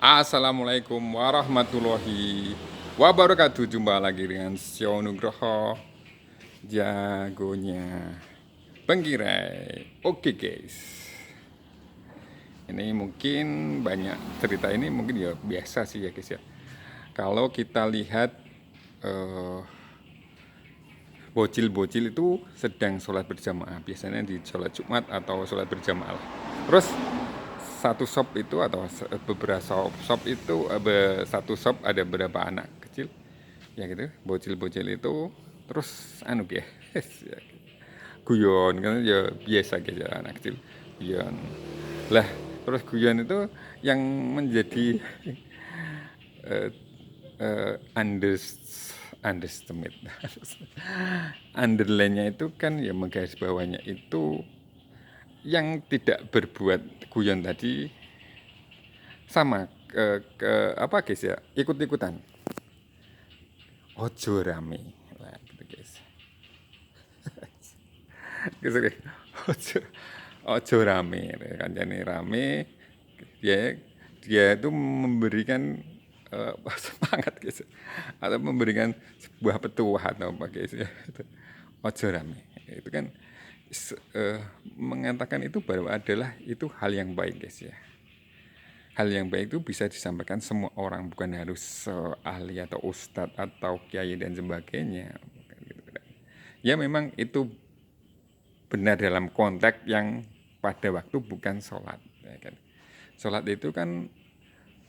Assalamualaikum warahmatullahi wabarakatuh. Jumpa lagi dengan Sio Nugroho, jagonya Penggirai. Oke guys, ini mungkin banyak cerita ini mungkin ya biasa sih ya guys ya. Kalau kita lihat eh, bocil-bocil itu sedang sholat berjamaah, biasanya di sholat Jumat atau sholat berjamaah. Terus satu shop itu atau beberapa shop itu satu shop ada beberapa anak kecil ya gitu, bocil-bocil itu terus anu ya guyon kan ya biasa gitu anak kecil guyon lah. Terus guyon itu yang menjadi uh, underestimate underline-nya itu kan ya menggaris bawahnya itu yang tidak berbuat guyon tadi sama apa guys ya, ikut-ikutan ojo rame lah gitu guys. Gitu guys. ojo ojo rame kan, jadi rame dia dia itu memberikan semangat guys, atau memberikan sebuah petuah atau apa guys ya. Ojo rame itu kan mengatakan itu bahwa adalah itu hal yang baik guys ya. Hal yang baik itu bisa disampaikan semua orang, bukan harus ahli atau ustadz atau kiai dan sebagainya. Ya memang itu benar dalam konteks yang pada waktu bukan sholat. Ya kan? Sholat itu kan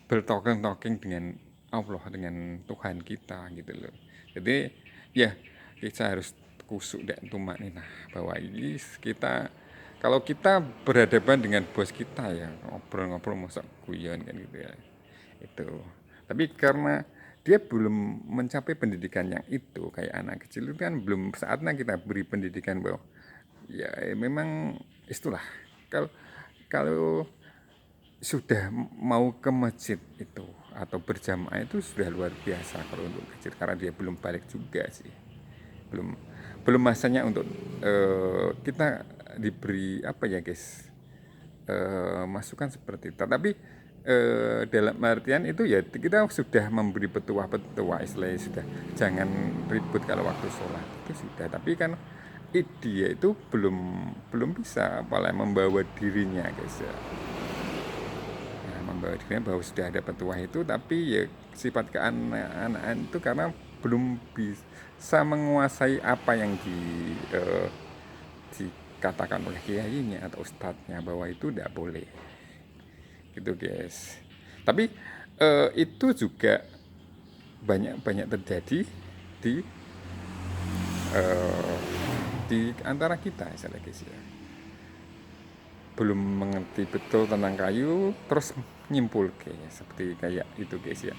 bertalking dengan Allah, dengan Tuhan kita gitu loh. Jadi ya kita harus kusuk dan tumak nih, nah bahwa ini kita kalau kita berhadapan dengan bos kita ya ngobrol-ngobrol masa guyon kan gitu ya itu. Tapi karena dia belum mencapai pendidikan yang itu, kayak anak kecil itu kan belum saatnya kita beri pendidikan bahwa ya memang itulah. Kalau kalau sudah mau ke masjid itu atau berjamaah itu sudah luar biasa kalau untuk kecil, karena dia belum balik juga sih, belum belum masanya untuk kita diberi apa ya guys, masukan seperti itu. Tapi dalam artian itu ya kita sudah memberi petuah-petuah, istilahnya sudah jangan ribut kalau waktu sholat itu sudah. Tapi kan dia itu belum belum bisa apalagi membawa dirinya guys ya. Nah, membawa dirinya bahwa sudah ada petuah itu, tapi ya sifat keanak-anakan itu karena belum bisa menguasai apa yang dikatakan oleh kiainya atau ustadznya bahwa itu tidak boleh gitu guys. Tapi itu juga banyak terjadi di eh, di antara kita misalnya guys ya, belum mengerti betul tentang kayu terus nyimpul kayaknya seperti kayak itu guys ya.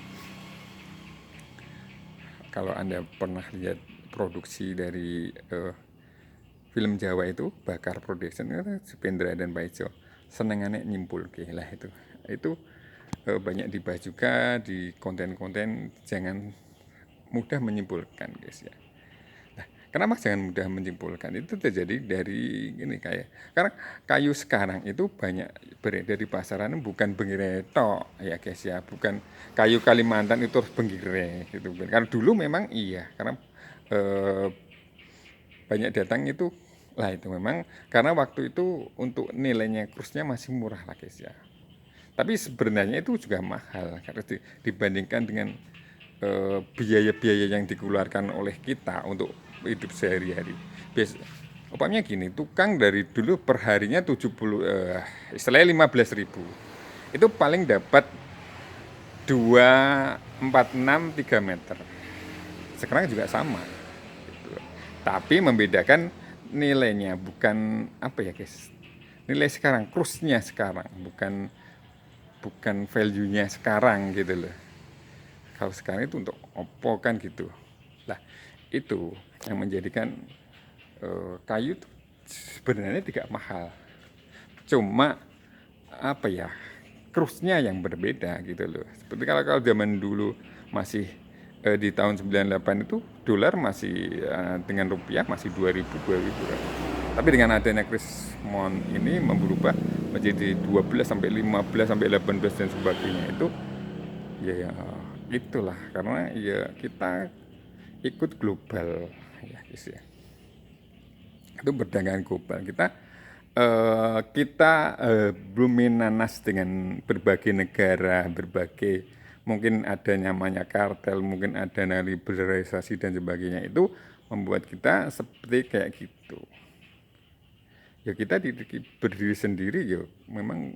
Kalau anda pernah lihat produksi dari film Jawa itu Bakar Production itu Supendra dan Paijo senengannya nyimpul kayak lah itu banyak dibahas juga di konten-konten. Jangan mudah menyimpulkan guys ya. Kenapa jangan mudah menyimpulkan? Itu terjadi dari ini kayak karena kayu sekarang itu banyak beredar di pasaran, bukan bengire tok ya guys ya, bukan kayu Kalimantan itu harus bengire gitu. Karena dulu memang iya, karena eh, banyak datang itu lah itu memang karena waktu itu untuk nilainya kursnya masih murah lah guys ya. Tapi sebenarnya itu juga mahal karena dibandingkan dengan biaya-biaya yang dikeluarkan oleh kita untuk hidup sehari-hari. Umpamanya gini, tukang dari dulu perharinya 70 istilahnya 15.000. Itu paling dapat 2, 4, 6, 3 meter. Sekarang juga sama. Gitu. Tapi membedakan nilainya bukan apa ya guys. Nilai sekarang, kursnya sekarang, bukan bukan value-nya sekarang gitu loh. Kalau sekarang itu untuk opo kan gitu lah. Itu yang menjadikan kayu itu sebenarnya tidak mahal, cuma apa ya, krusnya yang berbeda gitu loh. Seperti kalau zaman dulu masih di tahun 98 itu dolar masih dengan rupiah masih 2000 tapi dengan adanya Krismon ini berubah menjadi 12 sampai 15 sampai 18 dan sebagainya, itu Ya itulah karena ya kita ikut global ya guys ya. Itu perdagangan global kita belum nanas dengan berbagai negara, berbagai mungkin ada namanya kartel, mungkin ada liberalisasi dan sebagainya, itu membuat kita seperti kayak gitu. Ya kita berdiri sendiri ya memang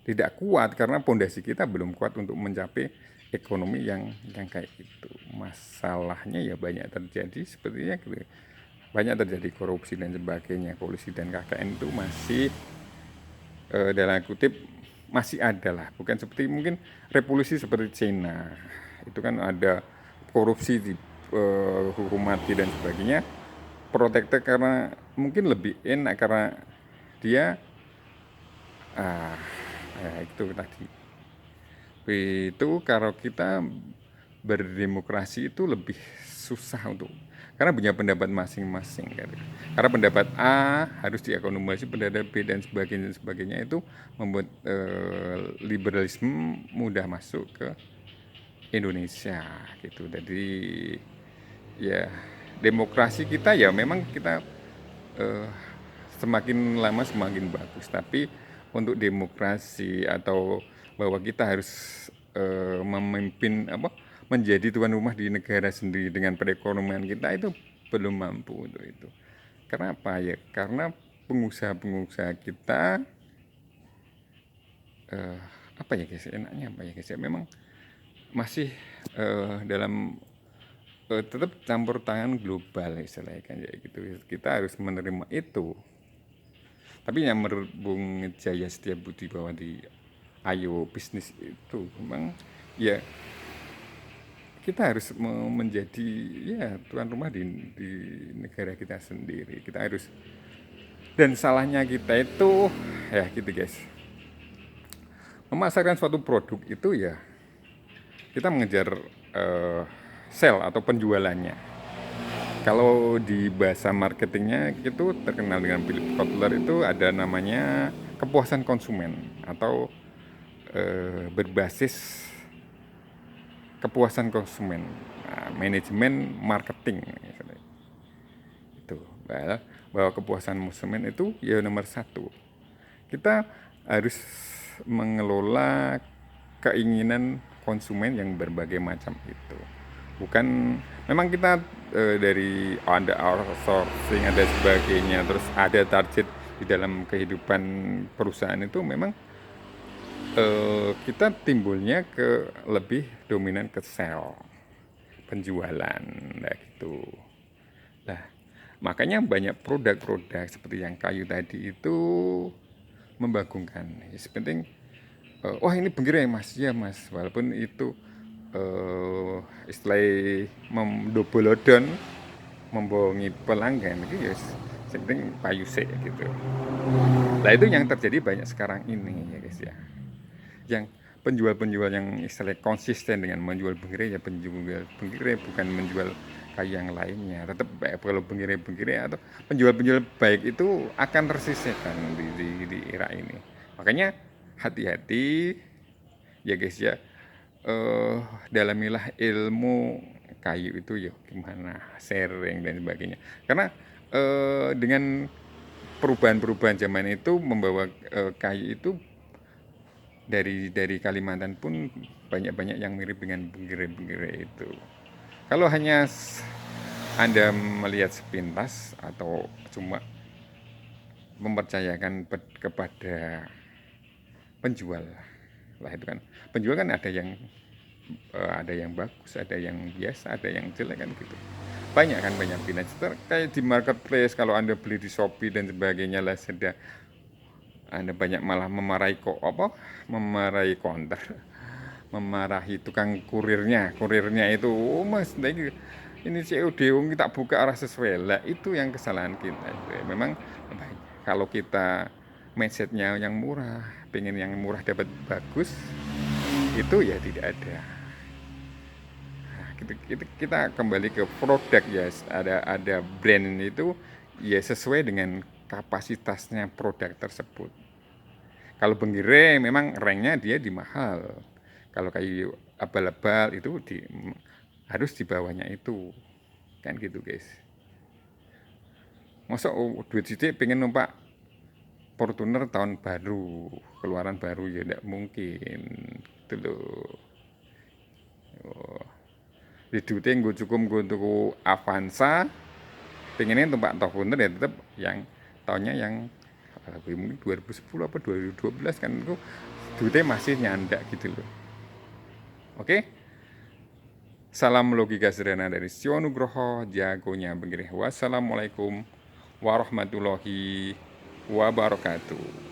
tidak kuat karena pondasi kita belum kuat untuk mencapai ekonomi yang kayak gitu. Masalahnya ya banyak terjadi sepertinya gitu. Banyak terjadi korupsi dan sebagainya. Polisi dan KKN itu masih dalam kutip masih ada lah, bukan seperti mungkin revolusi seperti China. Itu kan ada korupsi di hukum mati dan sebagainya. Protektor karena mungkin lebih enak karena dia ah itu tadi. Itu kalau kita berdemokrasi itu lebih susah untuk karena punya pendapat masing-masing kan. Karena pendapat A harus diakomodasi pendapat B dan sebagainya itu membuat liberalisme mudah masuk ke Indonesia gitu. Jadi ya demokrasi kita ya memang kita eh, semakin lama semakin bagus, tapi untuk demokrasi atau bahwa kita harus memimpin apa menjadi tuan rumah di negara sendiri dengan perekonomian kita itu belum mampu untuk itu. Kenapa ya? Karena pengusaha-pengusaha kita eh, apa ya guys? Enaknya apa ya guys? Ya memang masih dalam tetap campur tangan global istilahnya kan ya gitu. Kita harus menerima itu. Tapi yang menurut Bung Jaya Setiabudi bahwa di Ayo Bisnis itu memang ya kita harus menjadi ya tuan rumah di negara kita sendiri. Kita harus dan salahnya kita itu ya gitu guys. Memasarkan suatu produk itu ya kita mengejar eh, sell atau penjualannya. Kalau di bahasa marketingnya itu terkenal dengan Philip Kotler itu ada namanya kepuasan konsumen atau berbasis kepuasan konsumen, nah, manajemen marketing itu bahwa kepuasan konsumen itu ya nomor satu. Kita harus mengelola keinginan konsumen yang berbagai macam itu. Bukan memang kita dari ada outsourcing ada sebagainya, terus ada target di dalam kehidupan perusahaan itu memang kita timbulnya ke lebih dominan ke sell penjualan nah gitu. Nah, makanya banyak produk-produk seperti yang kayu tadi itu membagongkan. Ya, penting wah ini bengkira ya mas, ya mas, walaupun itu istilah mendobolodon membohongi pelanggan itu ya penting payu sih gitu. Nah itu yang terjadi banyak sekarang ini ya guys ya. Yang penjual-penjual yang istilahnya konsisten dengan menjual bengkire ya penjual bengkire bukan menjual kayu yang lainnya. Tetap kalau bengkire atau penjual-penjual baik itu akan tersisihkan di era ini. Makanya hati-hati ya guys ya. Dalamilah ilmu kayu itu ya gimana sharing dan sebagainya. Karena dengan perubahan-perubahan zaman itu membawa kayu itu dari Kalimantan pun banyak-banyak yang mirip dengan bengkire-bengkire itu. Kalau hanya Anda melihat sepintas atau cuma mempercayakan kepada penjual, lah itu kan penjual kan ada yang bagus, ada yang biasa, ada yang jelek kan gitu. Banyak kan banyak pilihan. Kayak di marketplace kalau Anda beli di Shopee dan sebagainya lah sudah Anda banyak malah memarahi konter, memarahi tukang kurirnya itu, oh mas, ini COD kita buka arah sesuai lah, itu yang kesalahan kita. Memang kalau kita mindsetnya yang murah, pengen yang murah dapat bagus, itu ya tidak ada. Nah, kita kembali ke produk ya, ada brand itu ya sesuai dengan kapasitasnya produk tersebut. Kalau bengkire memang ranknya dia di mahal. Kalau kayu abal-abal itu harus di bawahnya itu, kan gitu guys. Masa duit sidik pengen numpak Fortuner tahun baru, keluaran baru, ya tidak mungkin gitu loh. Oh, di duitnya gue cukup gue untuk Avanza, pengennya numpak Fortuner ya tetap yang tahunnya yang mungkin 2010 apa 2012 kan, itu duitnya masih nyandak gitu loh. Oke, salam logika sederhana dari Sio Nugroho, jagonya begini. Wassalamualaikum warahmatullahi wabarakatuh.